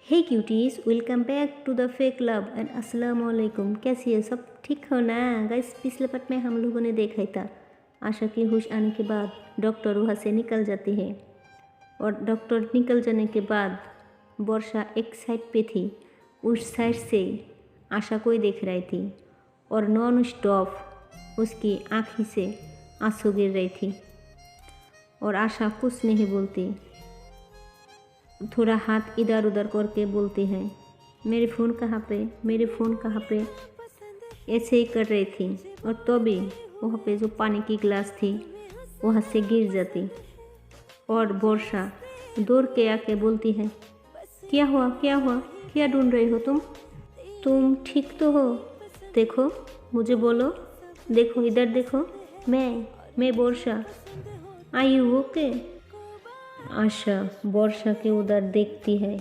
Hey cuties, welcome back to the fake love and अस्सलाम वालेकुम। कैसी है? सब ठीक हो ना गाइस? पिछले पार्ट में हम लोगों ने देखा ही था, आशा की होश आने के बाद डॉक्टर वहाँ से निकल जाती है और डॉक्टर निकल जाने के बाद वर्षा एक साइड पे थी, उस साइड से आशा को ही देख रही थी और नॉन स्टॉप उसकी आँखी से आंसू गिर रही थी और आशा कुछ नहीं बोलती, थोड़ा हाथ इधर उधर करके बोलती है, मेरे फ़ोन कहाँ पे, मेरे फ़ोन कहाँ पे, ऐसे ही कर रही थी। और तो भी वहाँ पे जो पानी की गिलास थी वहाँ से गिर जाती और वर्षा दौड़ के आके बोलती है, क्या हुआ, क्या हुआ, क्या ढूंढ रही हो तुम ठीक तो हो? देखो, मुझे बोलो, देखो इधर देखो, मैं वर्षा, आई यू ओके? आशा वर्षा के उधर देखती है।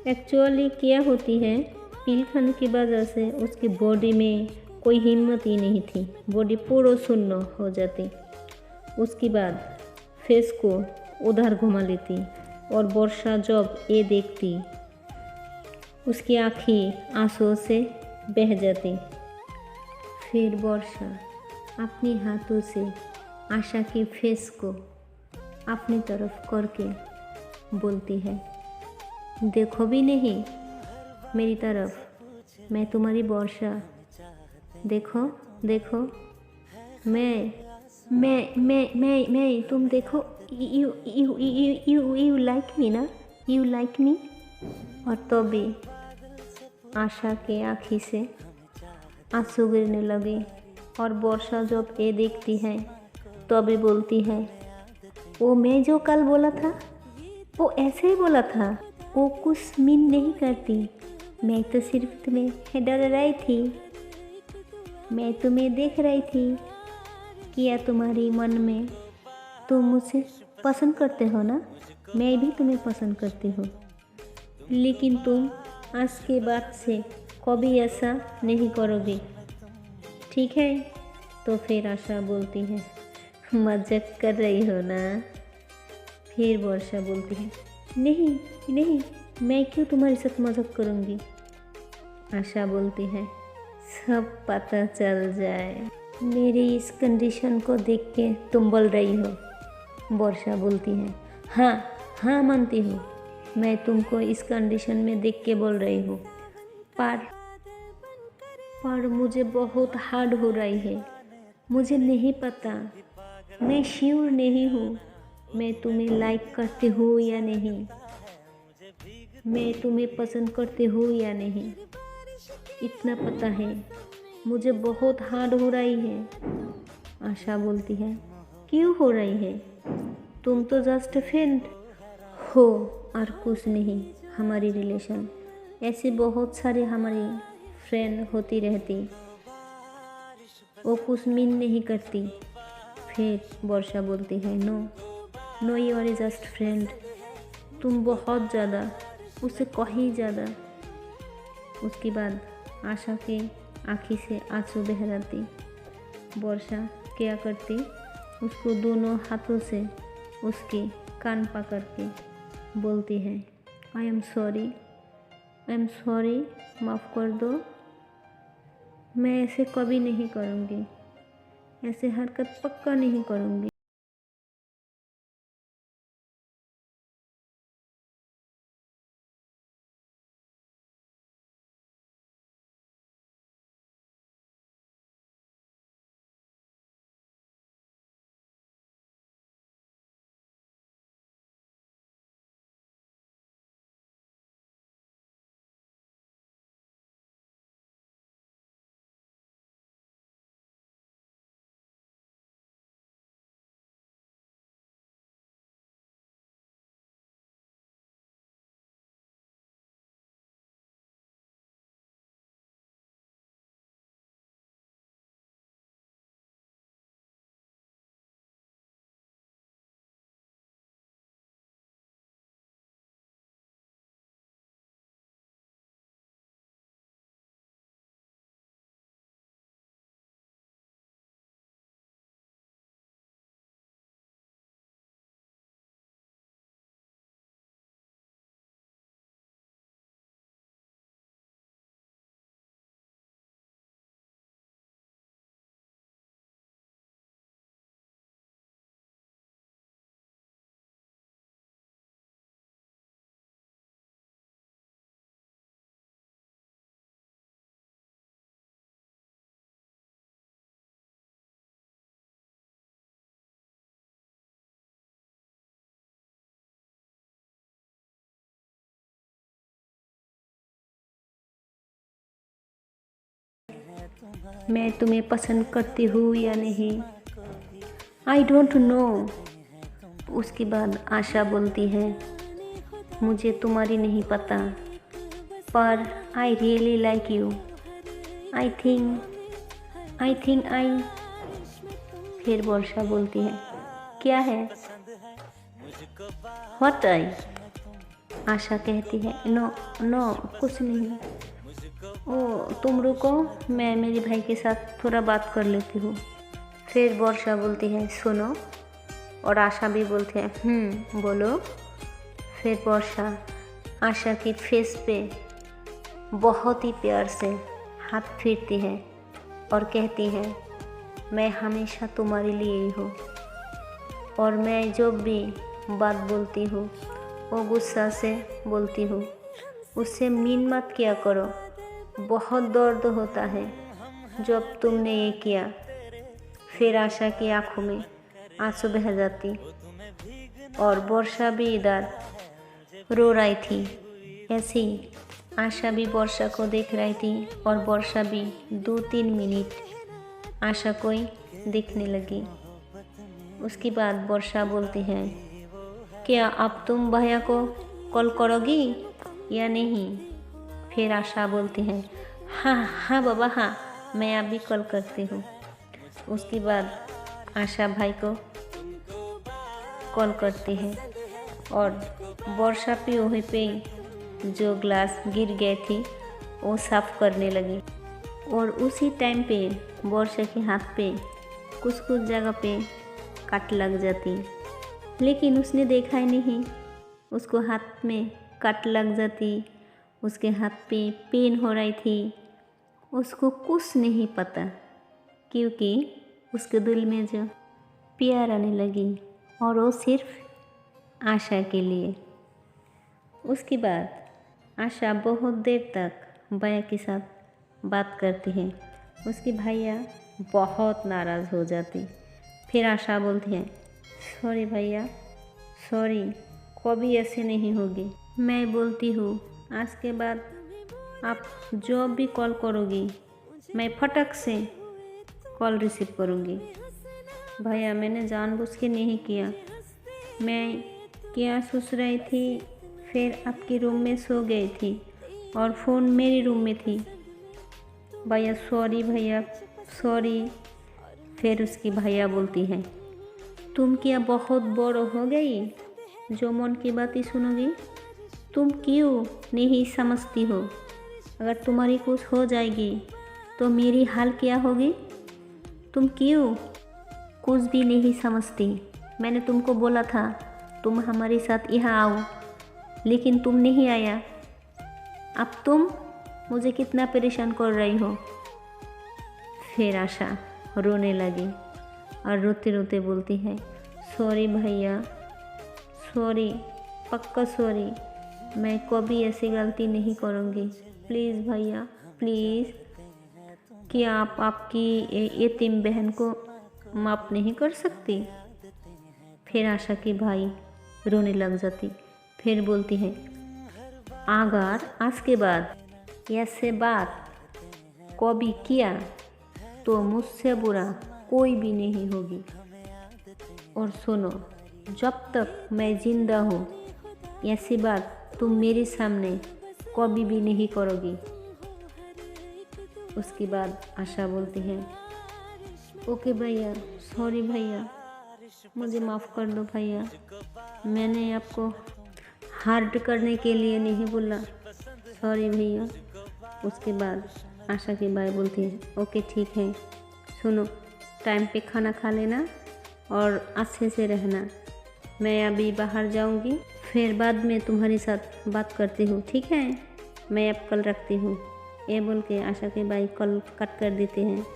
एक्चुअली क्या होती है, पिल खाने की वजह से उसकी बॉडी में कोई हिम्मत ही नहीं थी, बॉडी पूरा सुन्न हो जाती। उसके बाद फेस को उधर घुमा लेती और वर्षा जब ये देखती उसकी आँखें आंसुओं से बह जाती। फिर वर्षा अपने हाथों से आशा के फेस को अपनी तरफ करके बोलती है, देखो भी नहीं मेरी तरफ, मैं तुम्हारी वर्षा, देखो देखो, मैं तुम देखो, यू लाइक मी ना, यू लाइक मी। और तो भी आशा के आँखी से आंसू गिरने लगे और वर्षा जब ये देखती है तो भी बोलती है, वो मैं जो कल बोला था वो ऐसे ही बोला था, वो कुछ मीन नहीं करती, मैं तो सिर्फ तुम्हें डर रही थी, मैं तुम्हें देख रही थी, क्या तुम्हारी मन में, तुम मुझे पसंद करते हो ना, मैं भी तुम्हें पसंद करती हूँ, लेकिन तुम आज के बाद से कभी ऐसा नहीं करोगे, ठीक है? तो फिर आशा बोलती है, मजाक कर रही हो ना? फिर वर्षा बोलती है, नहीं नहीं, मैं क्यों तुम्हारे साथ मजाक करूँगी? आशा बोलती है, सब पता चल जाए, मेरी इस कंडीशन को देख के तुम बोल रही हो। वर्षा बोलती है, हाँ हाँ मानती हूँ, मैं तुमको इस कंडीशन में देख के बोल रही हूँ, पर मुझे बहुत हार्ड हो रही है, मुझे नहीं पता, मैं श्योर नहीं हूँ मैं तुम्हें लाइक करती हूँ या नहीं, मैं तुम्हें पसंद करती हूँ या नहीं, इतना पता है, मुझे बहुत हार्ड हो रही है। आशा बोलती है, क्यों हो रही है, तुम तो जस्ट फ्रेंड हो और कुछ नहीं, हमारी रिलेशन ऐसे बहुत सारे हमारी फ्रेंड होती रहती, वो कुछ मीन नहीं करती। फिर वर्षा बोलती है, no you are just friend, तुम बहुत ज़्यादा, उससे कहीं ज़्यादा। उसके बाद आशा के आँखी से आंसू बह जाती। वर्षा क्या करती, उसको दोनों हाथों से उसके कान पकड़ के बोलती है, आई एम सॉरी, माफ़ कर दो, मैं ऐसे कभी नहीं करूँगी, ऐसे हरकत पक्का नहीं करूँगी। मैं तुम्हें पसंद करती हूँ या नहीं। I don't know. उसके बाद आशा बोलती है, मुझे तुम्हारी नहीं पता, पर I really like you. I think I. फिर वर्षा बोलती है, क्या है? What I? आशा कहती है, नो नो कुछ नहीं। ओ तुम रुको, मैं मेरे भाई के साथ थोड़ा बात कर लेती हूँ। फिर वर्षा बोलती है, सुनो। और आशा भी बोलती है, बोलो। फिर वर्षा आशा की फेस पे बहुत ही प्यार से हाथ फेरती है और कहती है, मैं हमेशा तुम्हारे लिए ही हूँ, और मैं जो भी बात बोलती हूँ वो गुस्सा से बोलती हूँ, उससे मीन मत किया करो। बहुत दर्द होता है जब तुमने ये किया। फिर आशा की आंखों में आंसू बह जाती और वर्षा भी इधर रो रही थी। ऐसी आशा भी वर्षा को देख रही थी और वर्षा भी 2-3 मिनट आशा को ही देखने लगी। उसके बाद वर्षा बोलती है, क्या अब तुम भैया को कॉल करोगी या नहीं? फिर आशा बोलती है, हाँ बाबा हाँ, मैं अभी कॉल करती हूँ। उसके बाद आशा भाई को कॉल करती है और वर्षा पे वहीं पे जो ग्लास गिर गई थी वो साफ करने लगी। और उसी टाइम पे वर्षा के हाथ पे कुछ जगह पे कट लग जाती, लेकिन उसने देखा ही नहीं। उसको हाथ में कट लग जाती, उसके हाथ पे पेन हो रही थी। उसको कुछ नहीं पता, क्योंकि उसके दिल में जो प्यार आने लगी और वो सिर्फ आशा के लिए। उसके बाद आशा बहुत देर तक भैया के साथ बात करती है। उसकी भैया बहुत नाराज़ हो जाती। फिर आशा बोलती है, सॉरी भैया, सॉरी, कभी ऐसे नहीं होगी। मैं बोलती हूँ आज के बाद आप जो भी कॉल करोगी मैं फटक से कॉल रिसीव करूँगी। भैया मैंने जानबूझ के नहीं किया, मैं क्या सोच रही थी, फिर आपके रूम में सो गई थी और फ़ोन मेरे रूम में थी। भैया सॉरी, भैया सॉरी। फिर उसकी भैया बोलती है, तुम क्या बहुत बड़ हो गई जो मन की बातें सुनोगी? तुम क्यों नहीं समझती हो? अगर तुम्हारी कुछ हो जाएगी तो मेरी हाल क्या होगी? तुम क्यों कुछ भी नहीं समझती? मैंने तुमको बोला था तुम हमारे साथ यहाँ आओ, लेकिन तुम नहीं आया। अब तुम मुझे कितना परेशान कर रही हो। फिर आशा रोने लगी और रोते रोते बोलती है, सॉरी भैया, सॉरी, पक्का सॉरी, मैं कभी ऐसी गलती नहीं करूँगी। प्लीज़ भैया, प्लीज़, क्या आप आपकी यतीम बहन को माफ़ नहीं कर सकती? फिर आशा की भाई रोने लग जाती। फिर बोलती है, अगर आज के बाद ऐसे बात कभी किया तो मुझसे बुरा कोई भी नहीं होगी। और सुनो, जब तक मैं जिंदा हूँ ऐसी बात तुम मेरे सामने कभी भी नहीं करोगी। उसके बाद आशा बोलती है, ओके भैया, सॉरी भैया, मुझे माफ़ कर दो भैया, मैंने आपको हार्ट करने के लिए नहीं बोला, सॉरी भैया। उसके बाद आशा की भाई बोलती है, ओके ठीक है, सुनो, टाइम पे खाना खा लेना और अच्छे से रहना। मैं अभी बाहर जाऊंगी, फिर बाद में तुम्हारे साथ बात करती हूँ, ठीक है? मैं अब कल रखती हूँ। ये बोल के आशा के भाई कॉल कट कर देते हैं।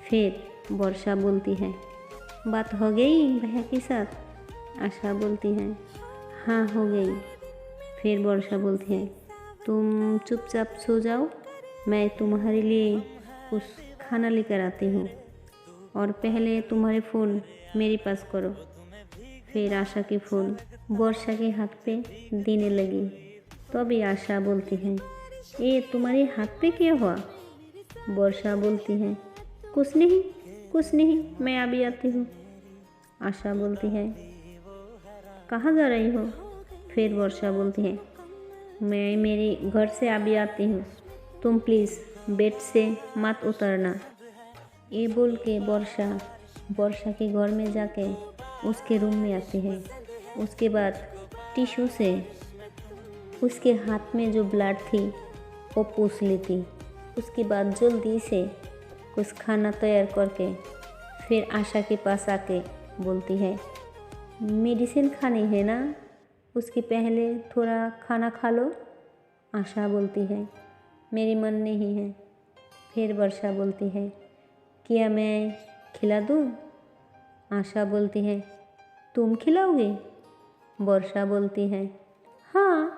फिर वर्षा बोलती है, बात हो गई भैया के साथ? आशा बोलती है, हाँ हो गई। फिर वर्षा बोलती है, तुम चुपचाप सो जाओ, मैं तुम्हारे लिए कुछ खाना लेकर आती हूँ, और पहले तुम्हारे फ़ोन मेरे पास करो। फिर आशा की फ़ोन वर्षा के हाथ पे देने लगी। तो अभी आशा बोलती है, ये तुम्हारे हाथ पे क्या हुआ? वर्षा बोलती है कुछ नहीं, कुछ नहीं, मैं अभी आती हूँ। आशा बोलती है कहाँ जा रही हो? फिर वर्षा बोलती है मैं मेरे घर से अभी आती हूँ, तुम प्लीज़ बेड से मत उतरना। ये बोल के वर्षा के घर में जाके उसके रूम में आती है। उसके बाद टिश्यू से उसके हाथ में जो ब्लड थी वो पूछ लेती। उसके बाद जल्दी से कुछ खाना तैयार करके फिर आशा के पास आके बोलती है मेडिसिन खानी है ना, उसके पहले थोड़ा खाना खा लो। आशा बोलती है मेरी मन नहीं है। फिर वर्षा बोलती है क्या मैं खिला दूँ? आशा बोलती है तुम खिलाओगे? वर्षा बोलती है हाँ।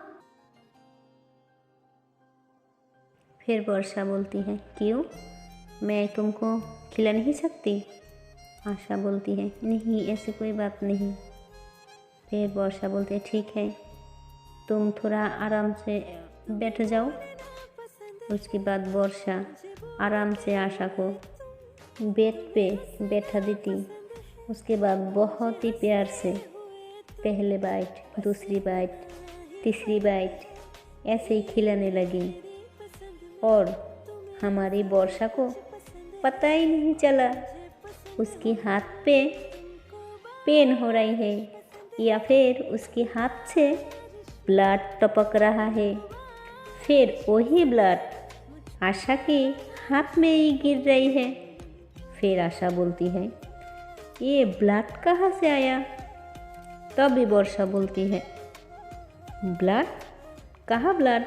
फिर वर्षा बोलती है क्यों, मैं तुमको खिला नहीं सकती? आशा बोलती है नहीं, ऐसी कोई बात नहीं। फिर वर्षा बोलती है ठीक है, तुम थोड़ा आराम से बैठ जाओ। उसके बाद वर्षा आराम से आशा को बेड पे बैठा देती। उसके बाद बहुत ही प्यार से पहले बाइट, दूसरी बाइट, तीसरी बाइट ऐसे ही खिलाने लगी और हमारी वर्षा को पता ही नहीं चला उसके हाथ पे पेन हो रही है या फिर उसके हाथ से ब्लड टपक रहा है। फिर वही ब्लड आशा के हाथ में ही गिर रही है। फिर आशा बोलती है ये ब्लड कहाँ से आया? तभी वर्षा बोलती है ब्लड? कहाँ ब्लड?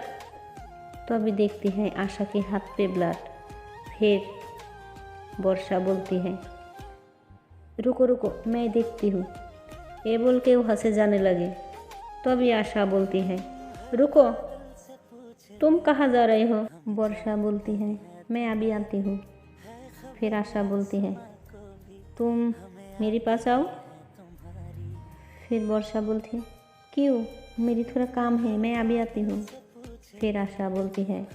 तभी देखती है आशा के हाथ पे ब्लड। फिर वर्षा बोलती है रुको रुको मैं देखती हूँ। ये बोल के वो हंसे जाने लगे। तभी आशा बोलती है रुको, तुम कहाँ जा रही हो? वर्षा बोलती है मैं अभी आती हूँ। फिर आशा बोलती है तुम मेरे पास आओ। फिर वर्षा बोलती है क्यों, मेरी थोड़ा काम है, मैं अभी आती हूँ। फिर आशा बोलती है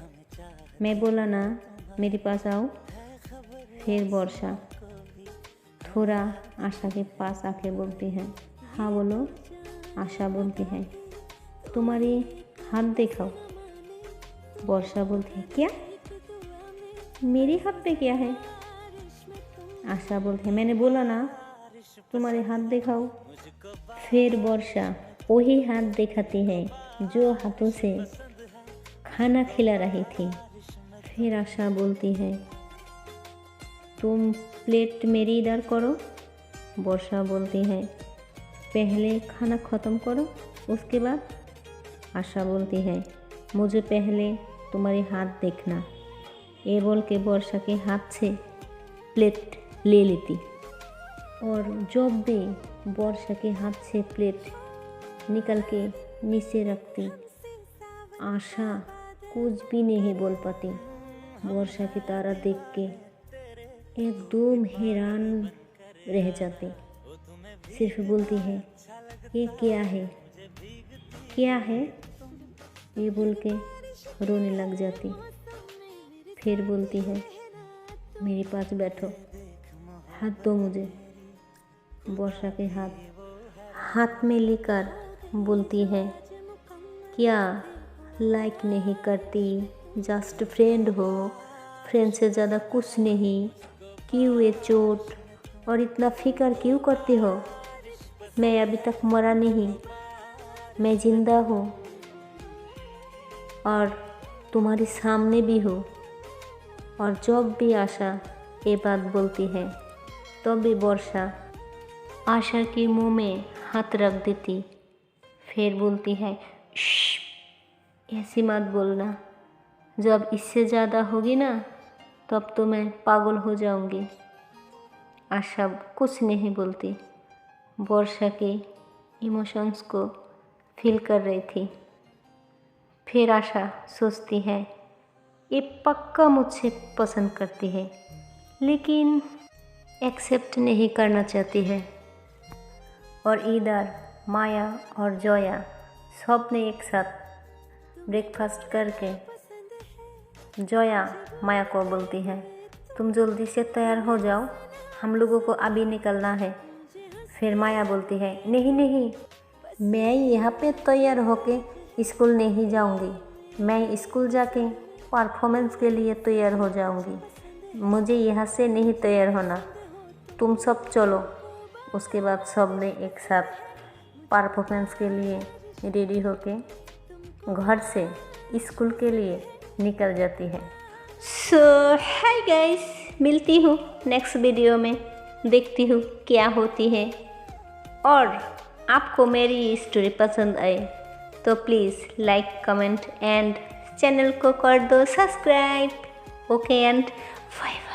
मैं बोला ना मेरे पास आओ। फिर वर्षा थोड़ा आशा के पास आके बोलती है हाँ बोलो। आशा बोलती है तुम्हारी हाथ दिखाओ। वर्षा बोलती है क्या, मेरे हाथ पे क्या है? आशा बोलती है मैंने बोला ना तुम्हारे हाथ दिखाओ। फिर वर्षा वही हाथ दिखाती है जो हाथों से खाना खिला रही थी। फिर आशा बोलती है तुम प्लेट मेरी इधर करो। वर्षा बोलती है पहले खाना ख़त्म करो उसके बाद। आशा बोलती है मुझे पहले तुम्हारे हाथ देखना। ये बोल के वर्षा के हाथ से प्लेट ले लेती और जब भी वर्षा के हाथ से प्लेट निकल के नीचे रखती, आशा कुछ भी नहीं बोल पाती। वर्षा की तारा देख के एकदम हैरान रह जाती। सिर्फ बोलती है ये क्या है, क्या है? ये बोल के रोने लग जाती। फिर बोलती है मेरे पास बैठो, हाथ दो मुझे। वर्षा के हाथ में लेकर बोलती है क्या लाइक नहीं करती, जस्ट फ्रेंड हो, फ्रेंड से ज़्यादा कुछ नहीं, क्यों ये चोट और इतना फिक्र क्यों करती हो? मैं अभी तक मरा नहीं, मैं ज़िंदा हूँ और तुम्हारे सामने भी हूँ। और जब भी आशा ये बात बोलती है तो भी वर्षा आशा के मुंह में हाथ रख देती। फिर बोलती है श्श, ऐसी मत बोलना, जब इससे ज़्यादा होगी ना तब तो मैं पागल हो जाऊंगी। आशा कुछ नहीं बोलती, वर्षा के इमोशंस को फील कर रही थी। फिर आशा सोचती है ये पक्का मुझसे पसंद करती है लेकिन एक्सेप्ट नहीं करना चाहती है। और इधर माया और जोया सब ने एक साथ ब्रेकफास्ट करके जोया माया को बोलती है, तुम जल्दी से तैयार हो जाओ, हम लोगों को अभी निकलना है। फिर माया बोलती है, नहीं नहीं, मैं यहाँ पे तैयार होके स्कूल नहीं जाऊँगी, मैं स्कूल जाके परफॉर्मेंस के लिए तैयार हो जाऊँगी, मुझे यहाँ से नहीं तैयार होना, तुम सब चलो। उसके बाद सब ने एक साथ परफॉर्मेंस के लिए रेडी होके घर से स्कूल के लिए निकल जाती है। सो हाय गाइस, मिलती हूँ नेक्स्ट वीडियो में, देखती हूँ क्या होती है। और आपको मेरी स्टोरी पसंद आए तो please like comment and channel को कर दो सब्सक्राइब। Okay and bye.